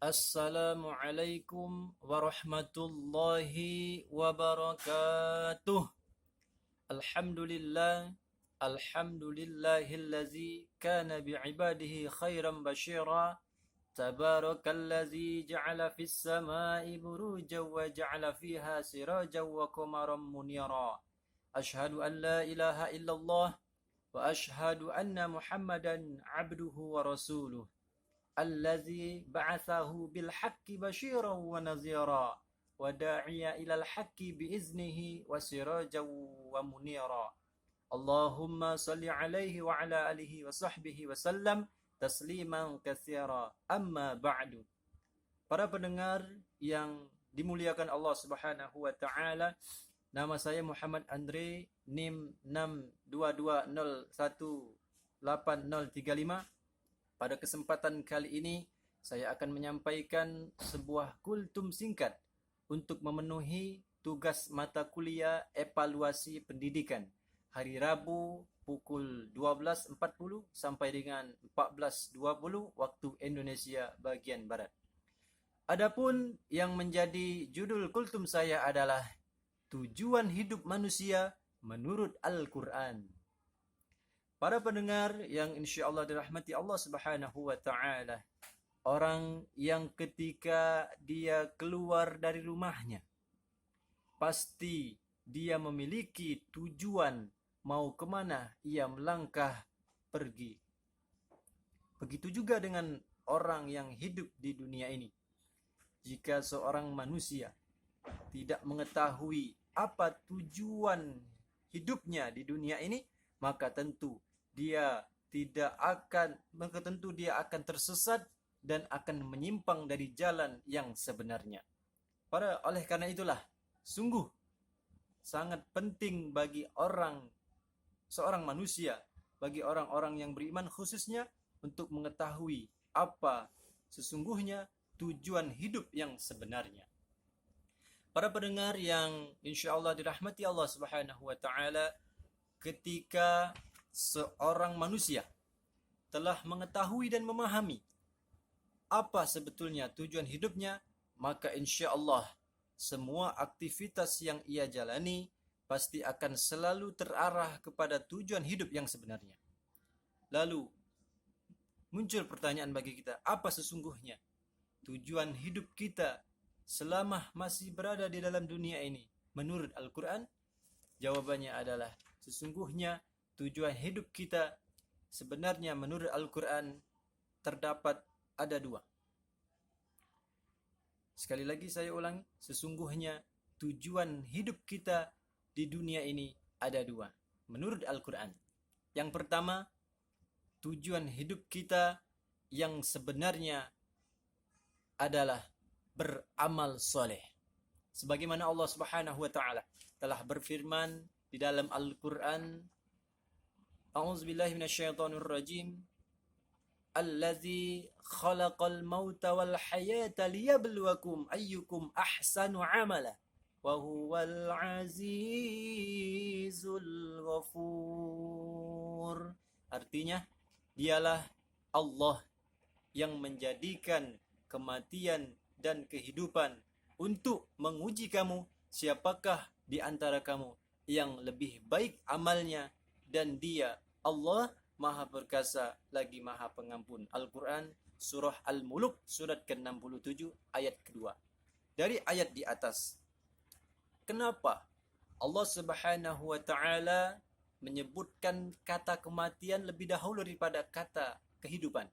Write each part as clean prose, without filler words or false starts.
Assalamualaikum warahmatullahi wabarakatuh. Alhamdulillah, alhamdulillahillazi kana bi'ibadihi khairan bashira. Tabarakalladzi ja'ala fis sama'i burujan wa ja'ala fiha sirajan wa qamaran munira. Ashhadu an la ilaha illallah wa ashhadu anna Muhammadan abduhu wa rasuluh. Allazi ba'athahu bil haqqi basyiran wa nadhira wa da'iya ilal haqqi biiznihi wa sirajan wa munira. Allahumma salli alaihi wa ala alihi wa sahbihi wa sallam tasliman katsira. Amma ba'du. Para pendengar yang dimuliakan Allah Subhanahu wa taala, nama saya Muhammad Andre, NIM 622018035. Pada kesempatan kali ini, saya akan menyampaikan sebuah kultum singkat untuk memenuhi tugas mata kuliah evaluasi pendidikan hari Rabu pukul 12.40 sampai dengan 14.20 waktu Indonesia bagian Barat. Adapun yang menjadi judul kultum saya adalah tujuan hidup manusia menurut Al-Quran. Para pendengar yang insya Allah dirahmati Allah Subhanahu wa taala, orang yang ketika dia keluar dari rumahnya pasti dia memiliki tujuan mau kemana ia melangkah pergi. Begitu juga dengan orang yang hidup di dunia ini. Jika seorang manusia tidak mengetahui apa tujuan hidupnya di dunia ini, maka tentu dia akan tersesat dan akan menyimpang dari jalan yang sebenarnya. Oleh karena itulah, sungguh sangat penting bagi seorang manusia, bagi orang-orang yang beriman khususnya, untuk mengetahui apa sesungguhnya tujuan hidup yang sebenarnya. Para pendengar yang insya Allah dirahmati Allah Subhanahu wa taala, ketika seorang manusia telah mengetahui dan memahami apa sebetulnya tujuan hidupnya, maka insya Allah semua aktivitas yang ia jalani pasti akan selalu terarah kepada tujuan hidup yang sebenarnya. Lalu muncul pertanyaan bagi kita, apa sesungguhnya tujuan hidup kita selama masih berada di dalam dunia ini menurut Al-Quran? Jawabannya adalah sesungguhnya tujuan hidup kita sebenarnya menurut Al-Quran terdapat ada dua. Sekali lagi saya ulangi, sesungguhnya tujuan hidup kita di dunia ini ada dua menurut Al-Quran. Yang pertama, tujuan hidup kita yang sebenarnya adalah beramal soleh. Sebagaimana Allah Subhanahu wa taala telah berfirman di dalam Al-Quran, A'udzubillahi minasyaitonirrajim. Allazi khalaqal mauta wal hayata liyabluwakum ayyukum ahsanu amala wa huwal azizul ghafur. Artinya, dialah Allah yang menjadikan kematian dan kehidupan untuk menguji kamu, siapakah di antara kamu yang lebih baik amalnya, dan Dia Allah Maha Perkasa lagi Maha Pengampun. Al-Quran Surah Al-Muluk surat ke-67 ayat kedua. Dari ayat di atas, kenapa Allah Subhanahu wa taala menyebutkan kata kematian lebih dahulu daripada kata kehidupan?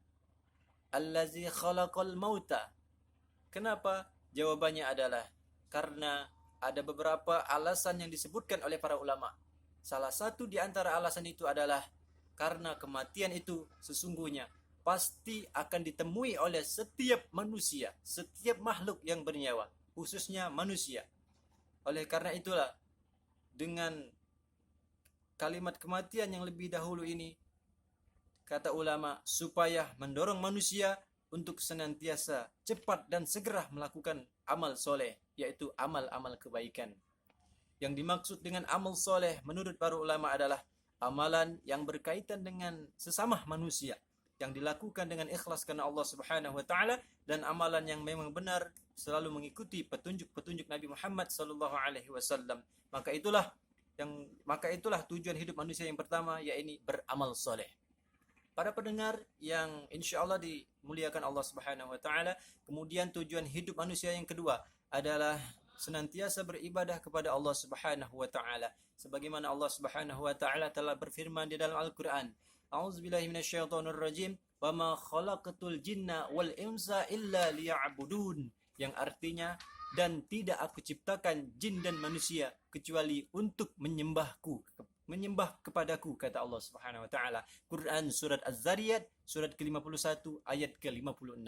Allazi khalaqal mauta. Kenapa? Jawabannya adalah karena ada beberapa alasan yang disebutkan oleh para ulama. Salah satu di antara alasan itu adalah karena kematian itu sesungguhnya pasti akan ditemui oleh setiap manusia, setiap makhluk yang bernyawa, khususnya manusia. Oleh karena itulah, dengan kalimat kematian yang lebih dahulu ini, kata ulama, supaya mendorong manusia untuk senantiasa cepat dan segera melakukan amal soleh, yaitu amal-amal kebaikan. Yang dimaksud dengan amal soleh menurut para ulama adalah amalan yang berkaitan dengan sesama manusia, yang dilakukan dengan ikhlas karena Allah Subhanahu wa taala, dan amalan yang memang benar selalu mengikuti petunjuk-petunjuk Nabi Muhammad sallallahu alaihi wasallam. Maka itulah tujuan hidup manusia yang pertama, yaitu beramal soleh. Para pendengar yang insya Allah dimuliakan Allah Subhanahu wa taala, kemudian tujuan hidup manusia yang kedua adalah senantiasa beribadah kepada Allah Subhanahu wa taala. Sebagaimana Allah Subhanahu wa taala telah berfirman di dalam Al-Qur'an, A'udzubillahi minasyaitonir rajim, "Wa ma khalaqatul jinna wal insa illa liya'budun." Yang artinya, dan tidak aku ciptakan jin dan manusia kecuali untuk menyembah kepadaku, kata Allah Subhanahu wa taala. Quran surat Az-Zariyat surat ke-51 ayat ke-56.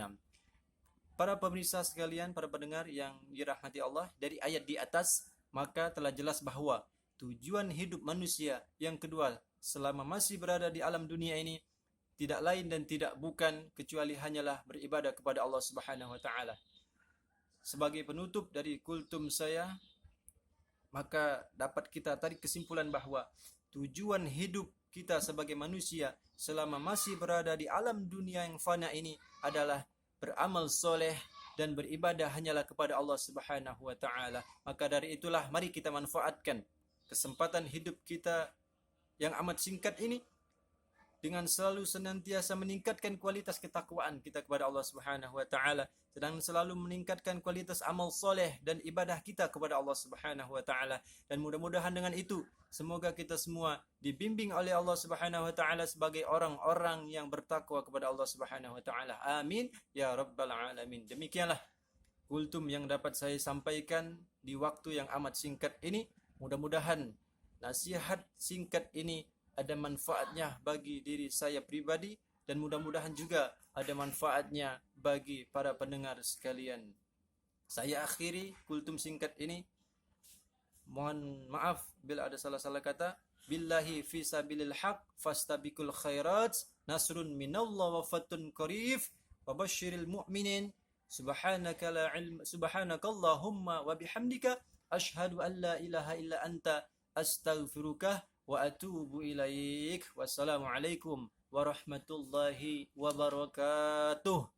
Para pemirsa sekalian, para pendengar yang dirahmati Allah, dari ayat di atas maka telah jelas bahwa tujuan hidup manusia yang kedua selama masih berada di alam dunia ini tidak lain dan tidak bukan kecuali hanyalah beribadah kepada Allah Subhanahu wa taala. Sebagai penutup dari kultum saya, maka dapat kita tarik kesimpulan bahwa tujuan hidup kita sebagai manusia selama masih berada di alam dunia yang fana ini adalah beramal soleh dan beribadah hanyalah kepada Allah Subhanahu wa taala. Maka dari itulah mari kita manfaatkan kesempatan hidup kita yang amat singkat ini dengan selalu senantiasa meningkatkan kualitas ketakwaan kita kepada Allah Subhanahu wa taala, dan selalu meningkatkan kualitas amal soleh dan ibadah kita kepada Allah Subhanahu wa taala. Dan mudah-mudahan dengan itu semoga kita semua dibimbing oleh Allah Subhanahu wa taala sebagai orang-orang yang bertakwa kepada Allah Subhanahu wa taala. Amin ya rabbal alamin. Demikianlah kultum yang dapat saya sampaikan di waktu yang amat singkat ini. Mudah-mudahan nasihat singkat ini ada manfaatnya bagi diri saya pribadi, dan mudah-mudahan juga ada manfaatnya bagi para pendengar sekalian. Saya akhiri kultum singkat ini. Mohon maaf bila ada salah-salah kata. Billahi fi sabilil haq fastabiqul khairat, nasrun minallah wa fatun qarib, wa basyiril mu'minin. Subhanakallahumma wa bihamdika asyhadu an la ilaha illa anta astaghfiruka wa atubu ilaik. Wassalamualaikum warahmatullahi wabarakatuh.